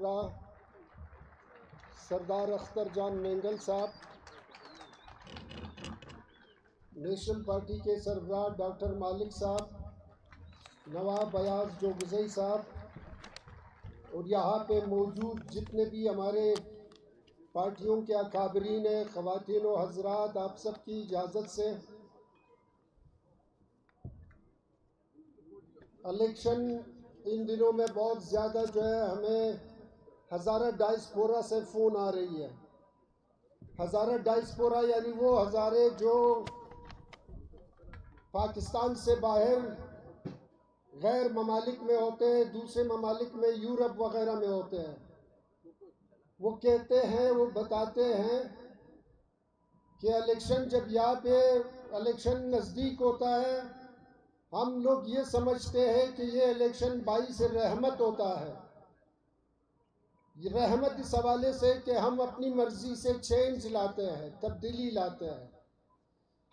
سربراہ سردار اختر جان مینگل صاحب، national party کے سربراہ ڈاکٹر مالک صاحب، نواب ایاز جوگزئی صاحب اور یہاں پہ موجود جتنے بھی ہمارے پارٹیوں کے اکابرین ہیں، خواتین و حضرات، آپ سب کی اجازت سے الیکشن ان دنوں میں بہت زیادہ جو ہے ہمیں ہزارہ ڈائسپورا سے فون آ رہی ہے۔ ہزارہ ڈائسپورا یعنی وہ ہزارے جو پاکستان سے باہر غیر ممالک میں ہوتے ہیں، دوسرے ممالک میں، یورپ وغیرہ میں ہوتے ہیں۔ وہ کہتے ہیں، وہ بتاتے ہیں کہ الیکشن جب یہاں پہ الیکشن نزدیک ہوتا ہے، ہم لوگ یہ سمجھتے ہیں کہ یہ الیکشن باعث رحمت ہوتا ہے۔ یہ رحمت اس حوالے سے کہ ہم اپنی مرضی سے چینج لاتے ہیں، تبدیلی لاتے ہیں۔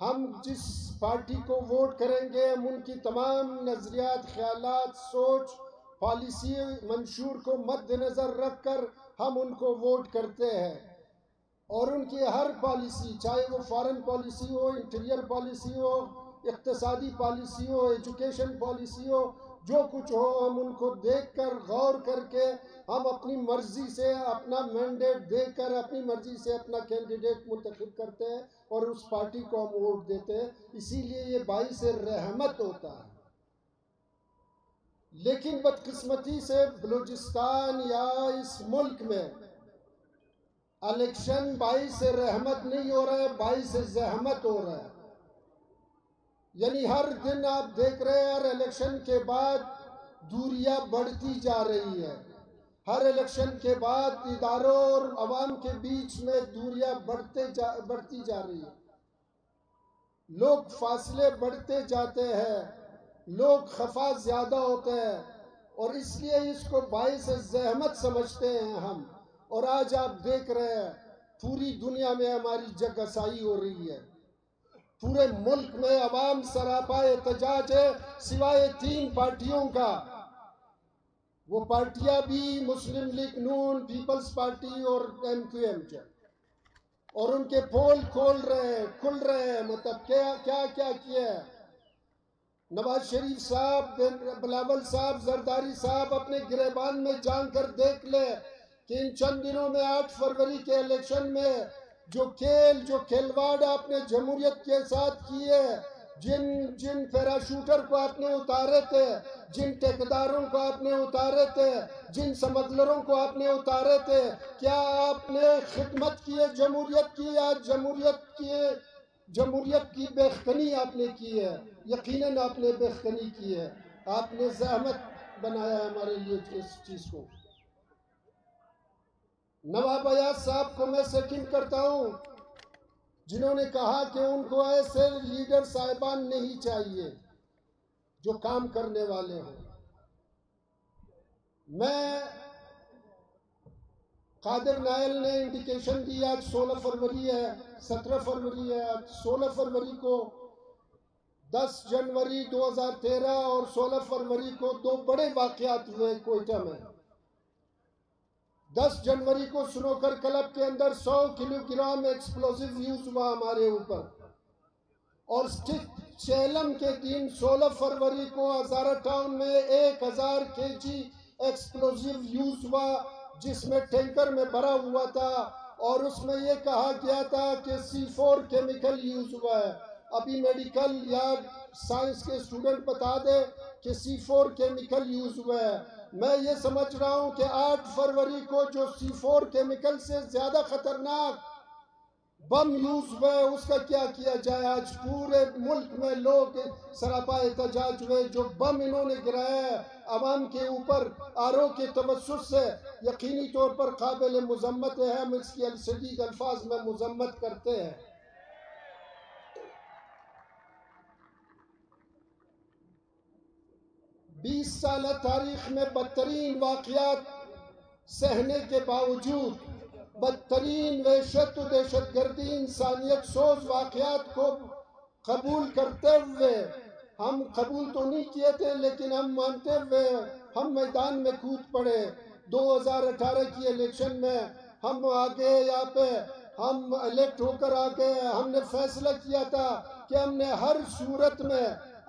ہم جس پارٹی کو ووٹ کریں گے، ہم ان کی تمام نظریات، خیالات، سوچ، پالیسی، منشور کو مد نظر رکھ کر ہم ان کو ووٹ کرتے ہیں، اور ان کی ہر پالیسی، چاہے وہ فارن پالیسی ہو، انٹیریئر پالیسی ہو، اقتصادی پالیسی ہو، ایجوکیشن پالیسی ہو، جو کچھ ہو، ہم ان کو دیکھ کر، غور کر کے، ہم اپنی مرضی سے اپنا مینڈیٹ دے کر اپنی مرضی سے اپنا کینڈیڈیٹ منتخب کرتے ہیں اور اس پارٹی کو ہم ووٹ دیتے ہیں۔ اسی لیے یہ باعث رحمت ہوتا ہے۔ لیکن بدقسمتی سے بلوچستان یا اس ملک میں الیکشن باعث رحمت نہیں ہو رہا ہے، باعث زحمت ہو رہا ہے۔ یعنی ہر دن آپ دیکھ رہے ہیں، ہر الیکشن کے بعد دوریاں بڑھتی جا رہی ہے۔ ہر الیکشن کے بعد اداروں اور عوام کے بیچ میں دوریاں بڑھتی جا رہی ہے۔ لوگ فاصلے بڑھتے جاتے ہیں، لوگ خفا زیادہ ہوتے ہیں، اور اس لیے اس کو باعث زحمت سمجھتے ہیں ہم۔ اور آج آپ دیکھ رہے ہیں پوری دنیا میں ہماری جگہسائی ہو رہی ہے۔ پورے ملک میں عوام سراپا احتجاج ہے، سوائے 3 پارٹیوں کا۔ وہ پارٹیاں بھی مسلم لیگ نون، پیپلز پارٹی اور MQM کے، اور ان کے پول کھل رہے ہیں۔ مطلب کیا کیا ہے نواز شریف صاحب، بلاول صاحب، زرداری صاحب اپنے گریبان میں جان کر دیکھ لے کہ ان چند دنوں میں 8 فروری کے الیکشن میں جو کھلواڑ آپ نے جمہوریت کے ساتھ کیے، جن پیراشوٹر کو آپ نے اتارے تھے، جن ٹھیکیداروں کو آپ نے اتارے تھے، جن سمگلروں کو آپ نے اتارے تھے، کیا آپ نے خدمت کی ہے جمہوریت کی؟ آج جمہوریت کی بےخطنی آپ نے کی ہے، یقیناً آپ نے بےخطنی کی ہے۔ آپ نے زحمت بنایا ہے ہمارے لیے اس چیز کو۔ نواب ایاز صاحب کو میں سیکنڈ کرتا ہوں، جنہوں نے کہا کہ ان کو ایسے لیڈر صاحبان نہیں چاہیے جو کام کرنے والے ہوں۔ میں قادر نائل نے انڈیکیشن دی، آج 16 فروری ہے، 17 فروری ہے، آج 16 فروری کو 10 جنوری 2013 اور 16 فروری کو 2 بڑے واقعات ہوئے کوئٹہ میں۔ 10 جنوری کو سنوکر کلب کے اندر 100 کلو گرام ایکسپلوزیو یوز ہوا ہمارے اوپر، اور چیلم کے دن 16 فروری کو ہزارہ ٹاؤن میں 1000 kg ایکسپلوزیو یوز ہوا، جس میں ٹینکر میں بھرا ہوا تھا، اور اس میں یہ کہا گیا تھا کہ C4 کیمیکل یوز ہوا ہے۔ ابھی میڈیکل یا سائنس کے اسٹوڈنٹ بتا دے کہ C4 کیمیکل یوز ہوا ہے۔ میں یہ سمجھ رہا ہوں کہ 8 فروری کو جو C4 کیمیکل سے زیادہ خطرناک بم یوز ہوئے، اس کا کیا کیا جائے؟ آج پورے ملک میں لوگ سراپا احتجاج ہوئے۔ جو بم انہوں نے گرایا ہے عوام کے اوپر RO کے توسط سے، یقینی طور پر قابل مذمت ہے۔ ہم اس کی شدید الفاظ میں مذمت کرتے ہیں۔ 20 سالہ تاریخ میں بدترین واقعات سہنے کے باوجود، بدترین وحشت و دہشت گردی، انسانیت سوز واقعات کو قبول کرتے ہوئے، ہم قبول تو نہیں کیے تھے لیکن ہم مانتے ہوئے ہم میدان میں کود پڑے۔ 2018 کی الیکشن میں ہم آگے یہاں پہ ہم الیکٹ ہو کر آگے ہم نے فیصلہ کیا تھا کہ ہم نے ہر صورت میں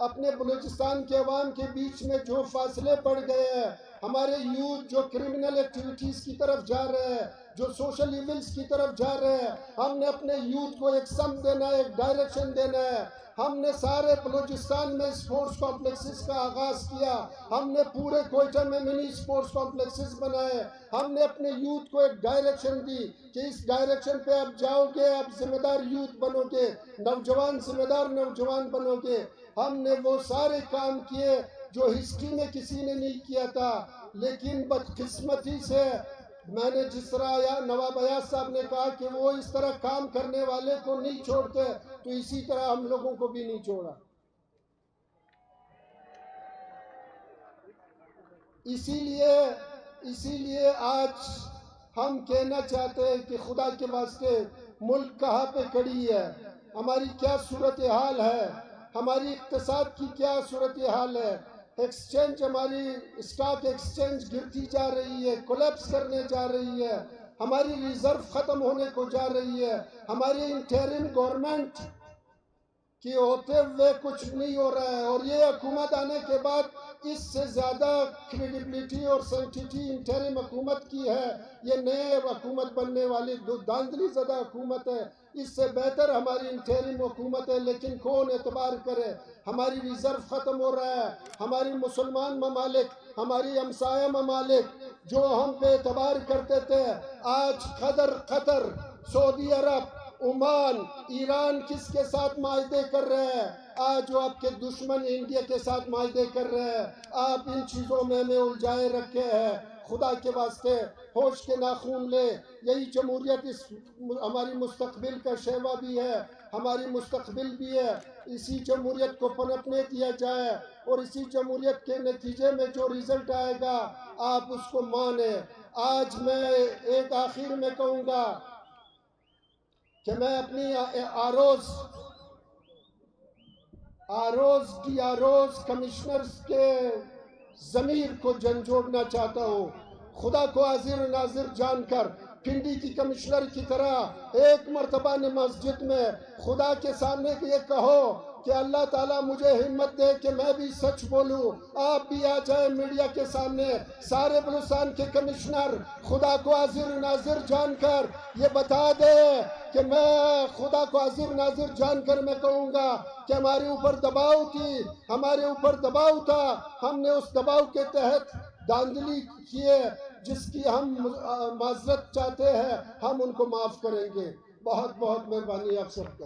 اپنے بلوچستان کے عوام کے بیچ میں جو فاصلے پڑ گئے ہیں، ہمارے یوتھ جو کرمنل ایکٹیویٹیز کی طرف جا رہے ہیں، جو سوشل ایونٹس کی طرف جا رہے ہیں، ہم نے اپنے یوتھ کو ایک سمت دینا ہے، ایک ڈائریکشن دینا ہے۔ ہم نے سارے بلوچستان میں سپورٹس کمپلیکسز کا آغاز کیا، ہم نے پورے کوئٹہ میں منی سپورٹس کمپلیکسز بنائے، ہم نے اپنے یوتھ کو ایک ڈائریکشن دی کہ اس ڈائریکشن پہ آپ جاؤ گے، آپ ذمہ دار یوتھ بنو گے، نوجوان ذمہ دار نوجوان بنو گے۔ ہم نے وہ سارے کام کیے جو ہسٹری میں کسی نے نہیں کیا تھا، لیکن بدقسمتی سے میں نے جس طرح نواب ایاز صاحب نے کہا کہ وہ اس طرح کام کرنے والے کو نہیں چھوڑتے، تو اسی طرح ہم لوگوں کو بھی نہیں چھوڑا۔ اسی لیے آج ہم کہنا چاہتے ہیں کہ خدا کے واسطے ملک کہاں پہ کھڑی ہے، ہماری کیا صورتحال ہے، ہماری اقتصاد کی کیا صورتحال ہے۔ ایکسچینج ہماری اسٹاک ایکسچینج گرتی جا رہی ہے، کولیپس کرنے جا رہی ہے، ہماری ریزرو ختم ہونے کو جا رہی ہے، ہماری انٹرم گورنمنٹ کہ ہوتے ہوئے کچھ نہیں ہو رہا ہے، اور یہ حکومت آنے کے بعد اس سے زیادہ کریڈیبلیٹی اور سینٹیٹی انٹرم حکومت کی ہے۔ یہ نئے حکومت بننے والی دھاندلی زدہ حکومت ہے، اس سے بہتر ہماری انٹرم حکومت ہے، لیکن کون اعتبار کرے۔ ہماری ریزرو ختم ہو رہا ہے، ہماری مسلمان ممالک، ہماری ہمسایہ ممالک جو ہم پہ اعتبار کرتے تھے، آج قطر، سعودی عرب، عمان، ایران کس کے ساتھ معاہدے کر رہے ہیں؟ آج جو آپ کے دشمن انڈیا کے ساتھ معاہدے کر رہے ہیں۔ آپ ان چیزوں میں ہمیں الجھائے رکھے ہیں۔ خدا کے واسطے ہوش کے ناخون لے۔ یہی جمہوریت ہماری مستقبل کا شیوا بھی ہے، ہماری مستقبل بھی ہے۔ اسی جمہوریت کو پنپنے دیا جائے، اور اسی جمہوریت کے نتیجے میں جو رزلٹ آئے گا آپ اس کو مانیں۔ آج میں ایک آخر میں کہوں گا کہ میں اپنی آروز کمشنرز کے ضمیر کو جھنجھوڑنا چاہتا ہوں۔ خدا کو حاضر و ناظر جان کر پنڈی کی کمشنر کی طرح ایک مرتبہ مسجد میں خدا کے سامنے یہ کہو کہ اللہ تعالیٰ مجھے ہمت دے کہ میں بھی سچ بولوں۔ آپ بھی آ جائیں میڈیا کے سامنے، سارے بلوچستان کے کمشنر خدا کو حاضر و ناظر جان کر یہ بتا دے کہ میں خدا کو حاضر ناظر جان کر میں کہوں گا کہ ہمارے اوپر دباؤ تھی، ہمارے اوپر دباؤ تھا، ہم نے اس دباؤ کے تحت دھاندلی کیے، جس کی ہم معذرت چاہتے ہیں، ہم ان کو معاف کریں گے۔ بہت بہت مہربانی آپ سب کا۔